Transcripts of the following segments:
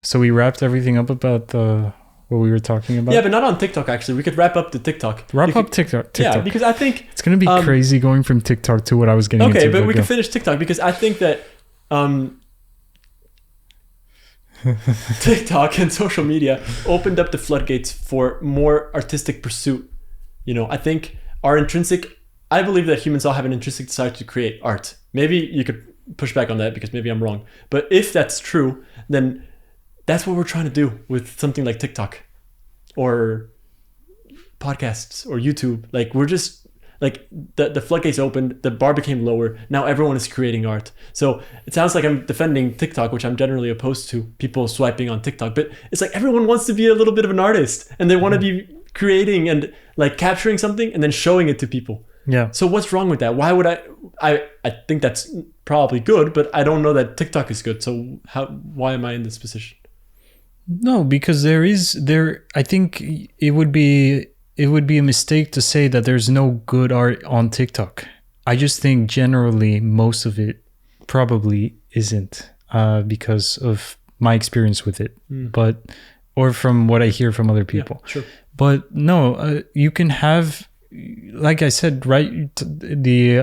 So we wrapped everything up about what we were talking about. Yeah, but not on TikTok. Actually, we could wrap up the TikTok. TikTok. Yeah, because I think it's gonna be crazy going from TikTok to what I was getting into. Okay, but we can finish TikTok because I think that TikTok and social media opened up the floodgates for more artistic pursuit. You know, I think I believe that humans all have an intrinsic desire to create art. Maybe you could push back on that because maybe I'm wrong. But if that's true, then that's what we're trying to do with something like TikTok or podcasts or YouTube. Like we're just like the floodgates opened, the bar became lower. Now everyone is creating art. So it sounds like I'm defending TikTok, which I'm generally opposed to, people swiping on TikTok. But it's like everyone wants to be a little bit of an artist and they want to be creating and like capturing something and then showing it to people. Yeah. So what's wrong with that? Why would I think that's probably good, but I don't know that TikTok is good. So why am I in this position? No, because I think it would be a mistake to say that there's no good art on TikTok. I just think generally most of it probably isn't because of my experience with it, or from what I hear from other people. Yeah, sure. But no, you can have, like I said, right? The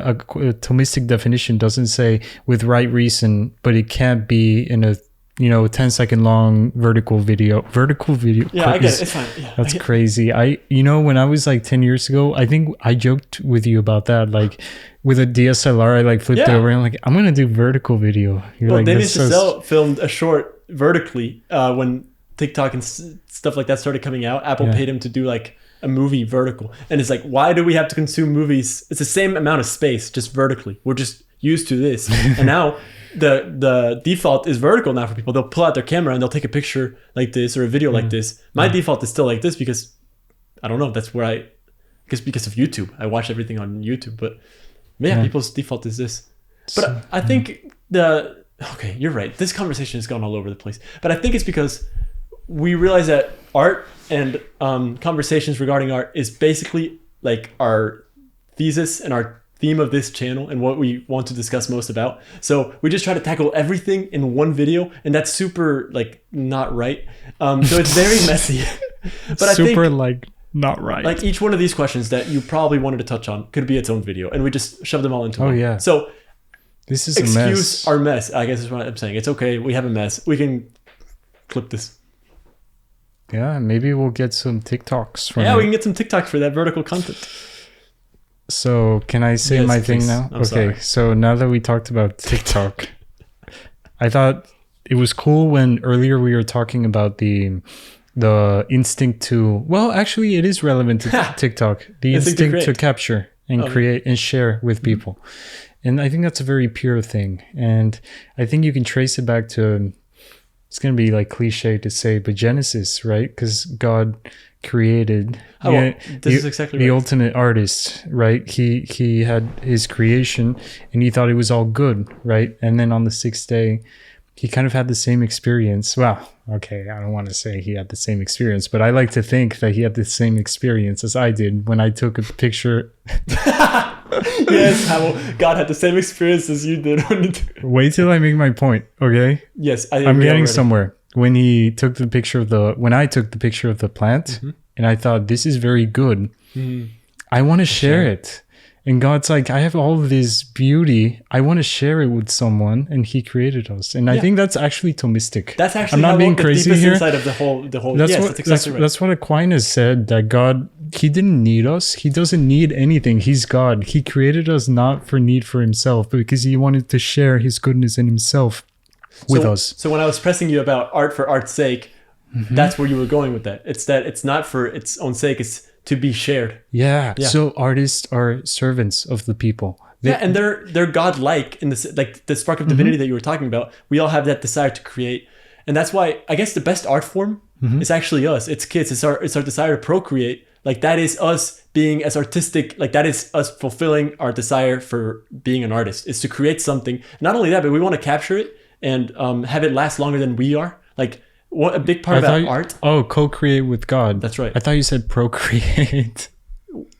Thomistic definition doesn't say with right reason, but it can't be in a 10-second long vertical video. Yeah, I get it. It's fine. Yeah, that's crazy. When I was like 10 years ago, I think I joked with you about that. Like with a DSLR, I like flipped it over and I'm like, I'm going to do vertical video. David Chazelle filmed a short vertically when TikTok and stuff like that started coming out. Apple paid him to do like a movie vertical. And it's like, why do we have to consume movies? It's the same amount of space, just vertically. We're just used to this. And now the default is vertical now for people. They'll pull out their camera and they'll take a picture like this or a video like this. My default is still like this because I don't know. That's where because of YouTube. I watch everything on YouTube. But people's default is this. But I think okay, you're right. This conversation has gone all over the place. But I think it's because we realize that art and conversations regarding art is basically like our thesis and our theme of this channel and what we want to discuss most about. So we just try to tackle everything in one video, and that's super like not right. So it's very messy. But super like not right. Like each one of these questions that you probably wanted to touch on could be its own video, and we just shove them all into one. Oh yeah. So this is a mess. Excuse our mess, I guess is what I'm saying. It's okay. We have a mess. We can clip this. Yeah, maybe we'll get some TikToks from we can get some TikToks for that vertical content. So can I say my thing now? I'm sorry. So now that we talked about TikTok, I thought it was cool when earlier we were talking about the instinct to, well, actually it is relevant to TikTok, the instinct to capture and create and share with people. And I think that's a very pure thing. And I think you can trace it back to, it's going to be like cliche to say, but Genesis, right? Because God created the ultimate artist, right? He had his creation and he thought it was all good, right? And then on the sixth day, he kind of had the same experience. Well, okay, I don't want to say he had the same experience, but I like to think that he had the same experience as I did when I took a picture. Yes, how God had the same experience as you did. Wait till I make my point, okay? Yes, I'm getting somewhere. When I took the picture of the plant, and I thought, this is very good. I want to share it. And God's like, I have all of this beauty. I want to share it with someone, and He created us. And I think that's actually Thomistic. That's actually I'm not being crazy here. Inside of the whole. That's exactly right. That's what Aquinas said. That God, He didn't need us. He doesn't need anything. He's God. He created us not for need for Himself, but because He wanted to share His goodness in Himself with us. So when I was pressing you about art for art's sake, that's where you were going with that. It's that it's not for its own sake. It's to be shared. Yeah. So artists are servants of the people. And they're God-like in this, like the spark of divinity that you were talking about. We all have that desire to create, and that's why I guess the best art form is actually us. It's kids. It's our desire to procreate. Like that is us being as artistic. Like that is us fulfilling our desire for being an artist. Is to create something. Not only that, but we want to capture it and have it last longer than we are. Like. What a big part about art. Oh, co-create with God. That's right. I thought you said procreate.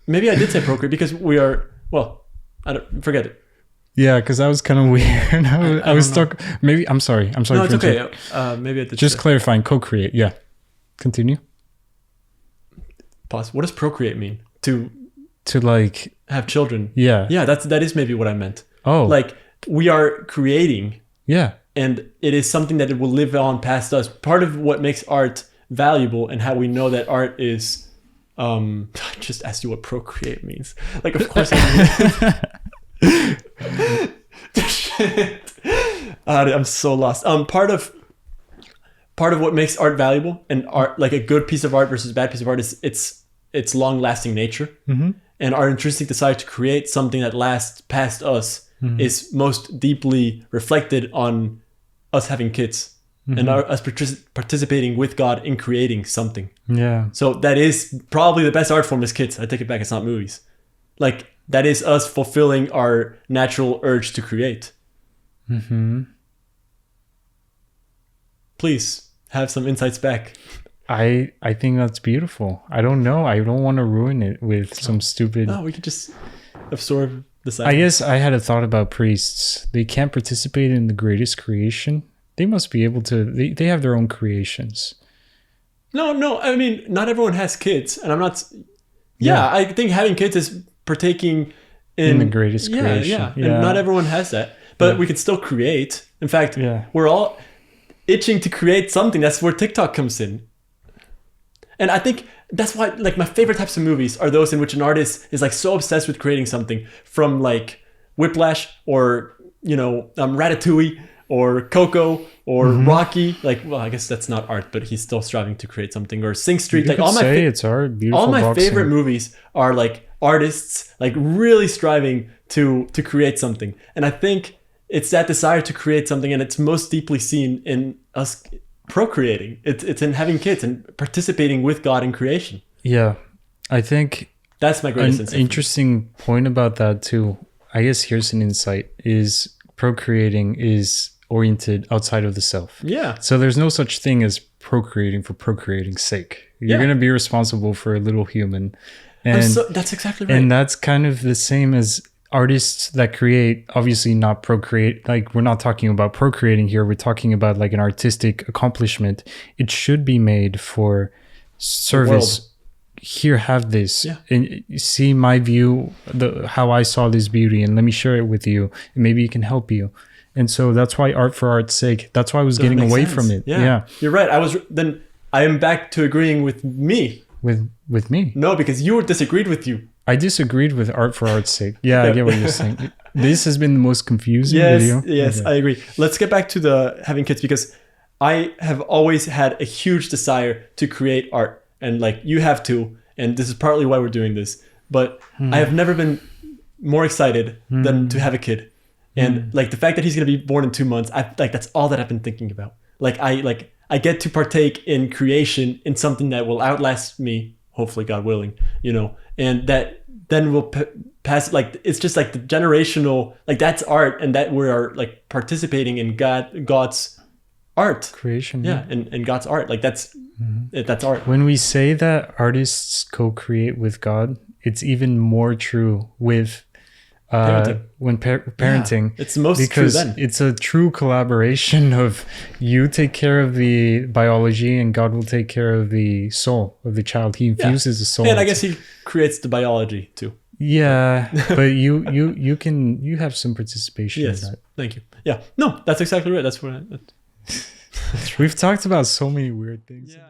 Maybe I did say procreate because we are. Well, I don't forget it. Yeah, because that was kind of weird. I was don't stuck. Maybe I'm sorry. I'm sorry. No, it's for okay. interrupting. Maybe I did. Just clarifying. Co-create. Yeah. Continue. Pause. What does procreate mean? To like Have children. Yeah. Yeah, that is maybe what I meant. Oh. Like we are creating, Yeah. and it is something that it will live on past us. Part of what makes art valuable and how we know that art is. I just asked you what procreate means. Like, of course I mean. Shit. I'm so lost. Part of what makes art valuable and art, like a good piece of art versus a bad piece of art, is its long-lasting nature. Mm-hmm. And our intrinsic desire to create something that lasts past us is most deeply reflected on us having kids and us participating with God in creating something. Yeah. So that is probably the best art form is kids. I take it back. It's not movies. Like, that is us fulfilling our natural urge to create. Mm-hmm. Please have some insights back. I think that's beautiful. I don't know. I don't want to ruin it with some stupid. No, we could just absorb the silence. I guess I had a thought about priests. They can't participate in the greatest creation. They must be able to. They have their own creations. No. I mean, not everyone has kids, and I'm not. Yeah, I think having kids is partaking in the greatest creation. Yeah, and not everyone has that, but we could still create. In fact, we're all itching to create something. That's where TikTok comes in. And I think that's why, like, my favorite types of movies are those in which an artist is like so obsessed with creating something, from like Whiplash or Ratatouille or Coco or Rocky. Like, well, I guess that's not art, but he's still striving to create something. Or Sing Street. Like, it's art. Beautiful. All my boxing. favorite movies are like artists like really striving to create something. And I think it's that desire to create something, and it's most deeply seen in us procreating. It's in having kids and participating with God in creation. Yeah, I think that's my greatest insight. Interesting point about that too. I guess here's an insight: is procreating is oriented outside of the self. Yeah. So there's no such thing as procreating for procreating's sake. You're going to be responsible for a little human, and that's exactly right. And that's kind of the same as artists that create, obviously not procreate. Like, we're not talking about procreating here. We're talking about like an artistic accomplishment. It should be made for service. Here, have this, and see my view, how I saw this beauty, and let me share it with you, and maybe it can help you. And so that's why art for art's sake. That's why I was getting away from it. Yeah, you're right. I am back to agreeing with me. With me? No, because you disagreed with you. I disagreed with art for art's sake. Yeah, I get what you're saying. This has been the most confusing video. Yes, okay. I agree. Let's get back to the having kids, because I have always had a huge desire to create art, and like you have too. And this is partly why we're doing this. But I have never been more excited than to have a kid. And like the fact that he's gonna be born in 2 months, that's all that I've been thinking about. I get to partake in creation in something that will outlast me, hopefully, God willing, and that then will pass. Like, it's just like the generational, like, that's art, and that we are like participating in God's art creation. Yeah, and God's art. Like, that's art. When we say that artists co-create with God, it's even more true with parenting. It's the most because true then. It's a true collaboration of you take care of the biology and God will take care of the soul of the child. He infuses the soul. And I guess he creates the biology too. Yeah, but you have some participation in that. Thank you. Yeah, no, that's exactly right. That's what we've talked about so many weird things. Yeah.